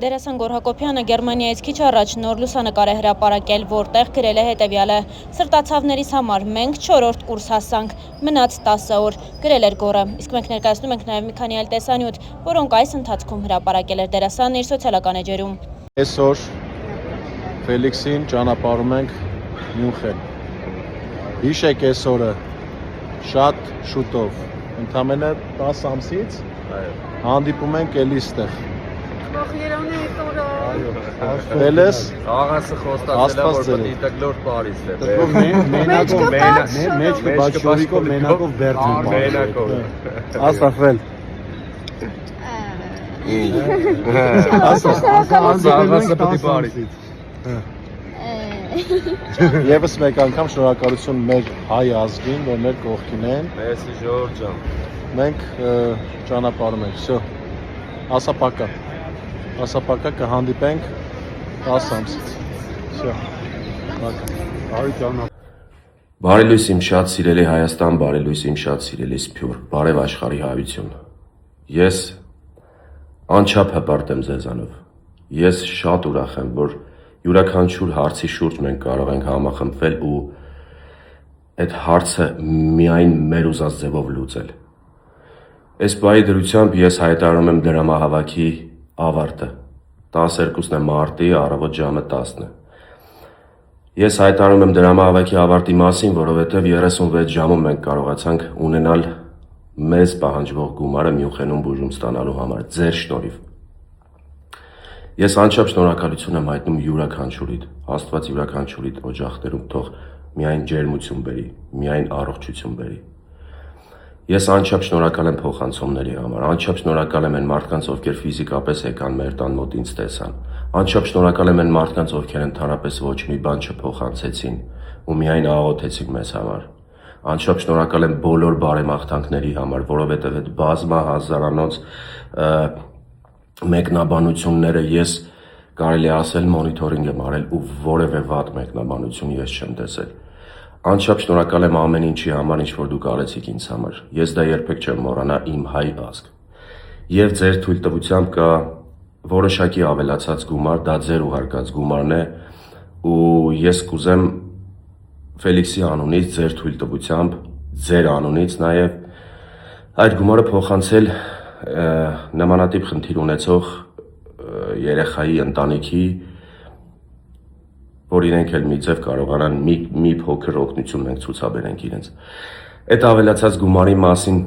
Դերասան Գոռ Հակոբյանը Գերմանիայից քիչ առաջ նոր լուսանկար է հրապարակել, որտեղ գրել է հետևյալը. «Սրտացավներիս համար մենք 4-րդ կուրս հասանք, մնաց 10 օր», գրել էր Գոռը։ Իսկ մենք ներկայացնում ենք նաև մի քանի այլ տեսանյութ, որոնք այս ընթացքում հրապարակել էր դերասանն իր սոցիալական էջերում։ Այսօր Ֆելիքսին ճանապարհում ենք Մյունխեն։ Հիշեք այս օրը շատ շուտով, ընդամենը 10 ամսից հանդիպում ենք էլի ստեղ։ Դելես Աղասը խոստացել է, որ պետք է գլոր Փարիզ է։ Մեջքը բաչորիկով մենակով բերդում։ Մենակով։ Ասաֆել։ Աղասը պետք է Փարիզ։ Եվս մեկ անգամ շնորհակալություն մեր հայ ազգին, որ մեր կողքին են։ Մեսի Ժորժ ջան։ Մենք ճանապարհում ենք, всё։ Ասապակա կհանդիպենք 10 ամսից։ Всё։ Բարի լույս իմ շատ սիրելի Հայաստան, բարի լույս իմ շատ սիրելի Սփյուռ, բարև աշխարհի հայություն։ Ես անչափ հպարտ եմ ձեզանով։ Ես շատ ուրախ եմ, որ յուրաքանչյուր հարցի շուրջ մենք կարող ենք համախմբվել ու այդ հարցը միայն մեր ուզած ձևով լուծել։ Այս բայի դրությամբ ես հայտարարում եմ դրամահավաքի ավարտը։ 12-ն է մարտի, առավոտ ժամը 10-ն է։ Ես հայտարարում եմ դրամահավաքի ավարտի մասին, որովհետև 36 ժամում մենք կարողացանք ունենալ մեզ պահանջվող գումարը Մյունխենում բուժում ստանալու համար, ձեր շնորհիվ։ Ես անչափ շնորհակալություն եմ հայտնում յուրաքանչյուրիդ, Աստված յուրաքանչյուրիդ օջախներում թող միայն ջերմություն բերի, միայն առողջություն բերի։ Ես անչափ շնորհակալ եմ փոխանցումների համար, անչափ շնորհակալ եմ այն մարդկանց, ովքեր ֆիզիկապես եկան մեր տան մոտ ինձ տեսան, անչափ շնորհակալ եմ այն մարդկանց, ովքեր ընդհանրապես ոչ մի բան չփոխանցեցին ու միայն աղոթեցին մեզ համար, անչափ շնորհակալ եմ բոլոր բարեմաղթանքների համար, որովհետև այդ բազմա հազարանոց մեկնաբանությունները ես կարելի ասել մոնիթորինգ եմ արել ու որևէ վատ մեկնաբանություն ես չեմ տեսել։ Անչափ շնորհակալ եմ ամեն ինչի համար, ինչ որ դուք արեցիք ինձ համար։ Ես դա երբեք չեմ մոռանա իմ հայ ազգ։ Եվ ձեր թույլտվությամբ կա որոշակի ավելացած գումար, դա ձեր ուղարկած գումարն է, ու ես կուզեմ Ֆելիքսի անունից, ձեր թույլտվությամբ, ձեր անունից նաև այդ գումարը փոխանցել նմանատիպ խնդիր ունեցող երեխայի ընտանիքի, որ իրենք էլ մի ձև կարողանան մի փոքր օգնություն մենք ցուցաբերենք իրենց։ Այդ ավելացած գումարի մասին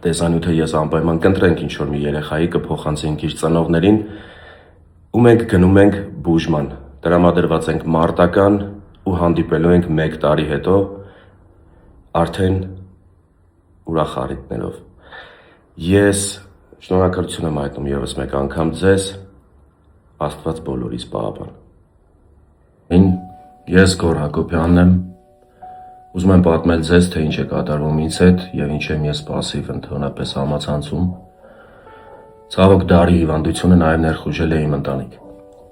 տեսանյութը ես անպայման կընտրենք ինչ-որ մի երեխայի կփոխանցենք իր ծնողներին ու մենք գնում ենք բուժման, տրամադրված ենք մարտական ու հանդիպելու ենք 1 տարի հետո արդեն ուրախ առիթներով։ Ես շնորհակալություն եմ հայտնում եւս մեկ անգամ ձեզ, Աստված բոլորիս պահապան։ Ես Գոռ Հակոբյանն եմ, ուզում եմ պատմել ձեզ, թե ինչ է կատարվում ինձ հետ եւ ինչ եմ ես пассив ընդհանրապես համացանցում։ Ցավոք դարի հիվանդությունը նաեւ ներխուժել է իմ ընտանիք։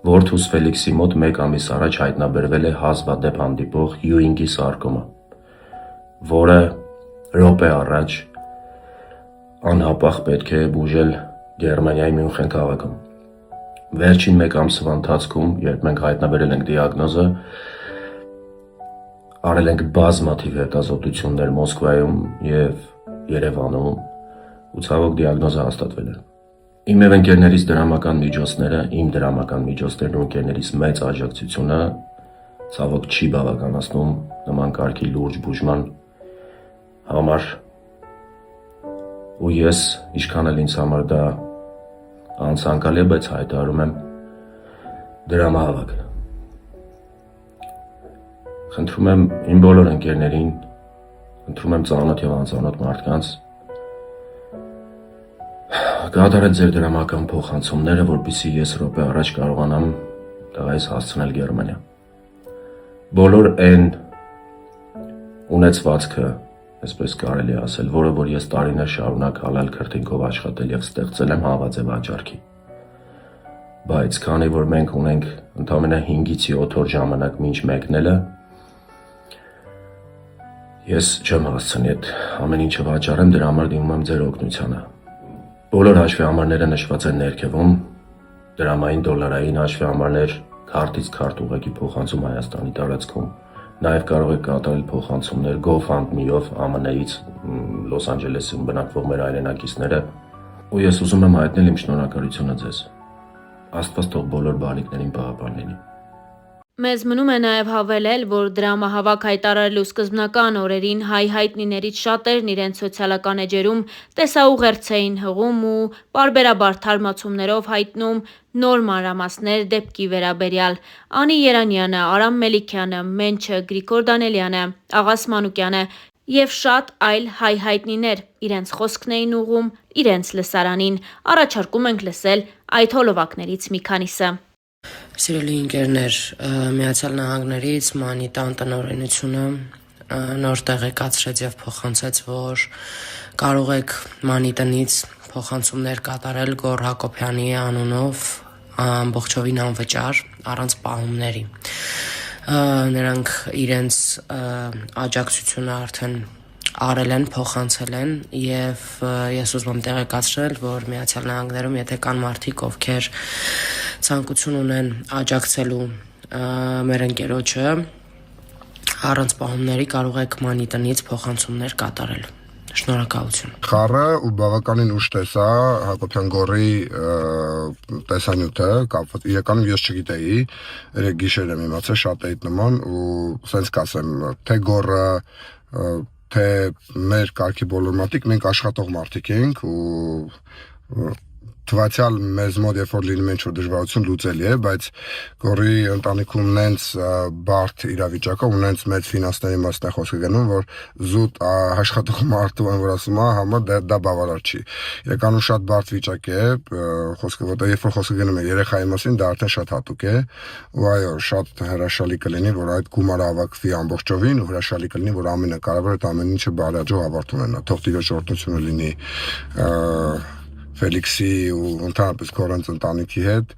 Որդուս Ֆելիքսի մոտ 1 ամիս առաջ հայտնաբերվել է հազվադեպ հանդիպող Յուինգի սարկոմա, որը րոպե առաջ անհապաղ պետք է բուժել Գերմանիայի Մյունխեն քաղաքում։ Վերջին 1 ամսվա ընթացքում, երբ մենք հայտնաբերել ենք դիագնոզը, արել ենք բազմաթիվ հետազոտություններ Մոսկվայում եւ Երևանում ու ցավոք դիագնոզը հաստատվել է։ Իմ եւ ընկերներիս դրամական միջոցները, իմ դրամական միջոցներն ու ընկերներիս մեծ աջակցությունը ցավոք չի բավականացնում նման կարգի լուրջ բուժման համար։ Ու ես, ինչքան էլ ինձ համար դա անցանկալի է, բայց հայտարարում եմ դրամահավաք։ Խնդրում եմ իմ բոլոր ընկերներին, խնդրում եմ ծանոթ եւ անծանոթ մարդկանց կատարել ձեր դրամական փոխանցումները, որպեսզի ես րոպե առաջ կարողանամ տղայիս հասցնել Գերմանիա։ Բոլոր այն ունեցվածքը, այսպես կարելի ասել, որը որ ես տարիներ շարունակ հալալ քրտինքով աշխատել եւ ստեղծել եմ հավաձև վաճառքի։ Բայց քանի որ մենք ունենք ընդամենը 5-ից 7 օր ժամանակ մինչ մեկնելը, ես չեմ հասցնի այդ ամեն ինչը վաճառեմ, դրա համար դիմում եմ ձեր օգնությանը։ Բոլոր հաշվի համարները նշված են ներքևում, դրամային դոլարային հաշվի համարներ քարտից քարտ ուղղակի փոխանցում Հայաստանի տարածքում։ Նաև կարող եք կատարել փոխանցումներ GoFundMe-ով ԱՄՆ-ից Լոս Անջելեսում բնակվող մեր հայրենակիցները, ու ես ուզում եմ հայտնել իմ շնորհակալությունը ձեզ։ Աստված թող բոլոր բալիկներին պահապանների։ Մեզ մնում է նաև հավելել, որ դրամահավաք հայտարարելու սկզբնական օրերին հայ հայտնիներից շատերն իրենց սոցիալական էջերում տեսաուղերձ էին հղում ու պարբերաբար թարմացումներով հայտնում նոր մանրամասներ դեպքի վերաբերյալ։ Անի Երանյանը, Արամ Մելիքյանը, Մենչը, Գրիգոր Դանելյանը, Աղաս Մանուկյանը և շատ այլ հայ հայտնիներ իրենց խոսքն էին ուղղում իրենց լսարանին։ Առաջարկում ենք լսել այդ հոլովակներից մի քանիսը։ Սիրելի ընկերներ, Միացյալ Նահանգներից Մանիտան տնօրինությունը նոր տեղեկացրեց եւ փոխանցեց, որ կարող եք Մանիտնից փոխանցումներ կատարել Գոռ Հակոբյանի անունով ամբողջովին անվճար, առանց պահումների։ Նրանք իրենց աջակցությունը արդեն արել են, փոխանցել են եւ ես ուզում եմ տեղեկացնել, որ Միացյալ Նահանգներում եթե կան մարդիկ, ովքեր ցանկություն ունեն աջակցելու մեր ընկերոջը, առանց պահումների կարող եք Մանիտնից փոխանցումներ կատարել։ Շնորհակալություն։ Խառը ու բավականին ուշ տեսա Հակոբյան Գոռի տեսանյութը, կապված իրականում ես չգիտեի, երեք գիշեր եմ իմացել, շատ էի նման ու սենց կասեմ, թե Գոռը թե մեր կարգի բոլոր մարդիկ մենք աշխատող մարդիկ ենք ու թվացյալ մեզ մոտ երբ որ լինում է ինչ-որ դժվարություն լուծելի է, բայց Գոռի ընտանիքում նենց բարդ իրավիճակը ու նենց մեծ ֆինանսների մասն է խոսքը գնում, որ զուտ աշխատող մարդու են, որ ասում է, համա դա բավարար չի։ Իրականում շատ բարդ վիճակ է, խոսքը որտեղ երբ որ խոսքը գնում է երեխայի մասին, դա արդեն շատ հատուկ է, ու այո, շատ հրաշալի կլինի, որ այդ գումարը հավաքվի ամբողջովին, ու հրաշալի կլինի, որ ամենակարևորը այդ ամեն ինչը բարեջող ավարտ ունենա։ Թող Տիրոջ օրհնությունը լինի Ֆելիքսի ու ընդհանրապես Գոռենց ընտանիքի հետ։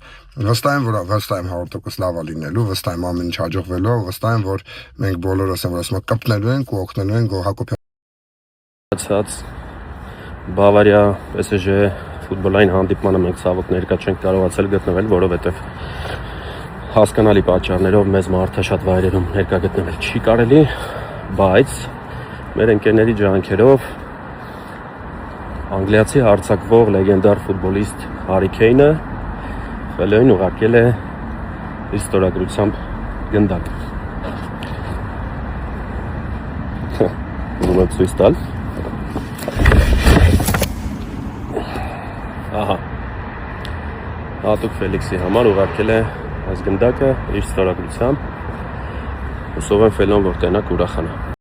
Վստահ եմ, որ 100% լավ է լինելու, վստահ եմ ամեն ինչ հաջողվելու, վստահ եմ, որ մենք բոլորս ասեմ, կպնելու ենք ու օգնելու ենք Հակոբյան։ Բավարիա PSG ֆուտբոլային հանդիպմանը մենք ցավոք ներկա չենք կարողացել գտնվել, որովհետև հասկանալի պատճառներով մեզ մարդը շատ վայրերում ներկա գտնվել չի կարելի, բայց մեր ընկերների ջանքերով անգլիացի հարձակվող լեգենդար ֆուտբոլիստ Հարի Քեյնը Ֆելոյին ուղարկել է իր ստորագրությամբ գնդակ։ Ուզում եք ցույց տալ։ Ահա։ Հատուկ Ֆելիքսի համար ուղարկել է այս գնդակը իր ստորագրությամբ։ Հուսով եմ Ֆելոն որ տենակ ուրախանա։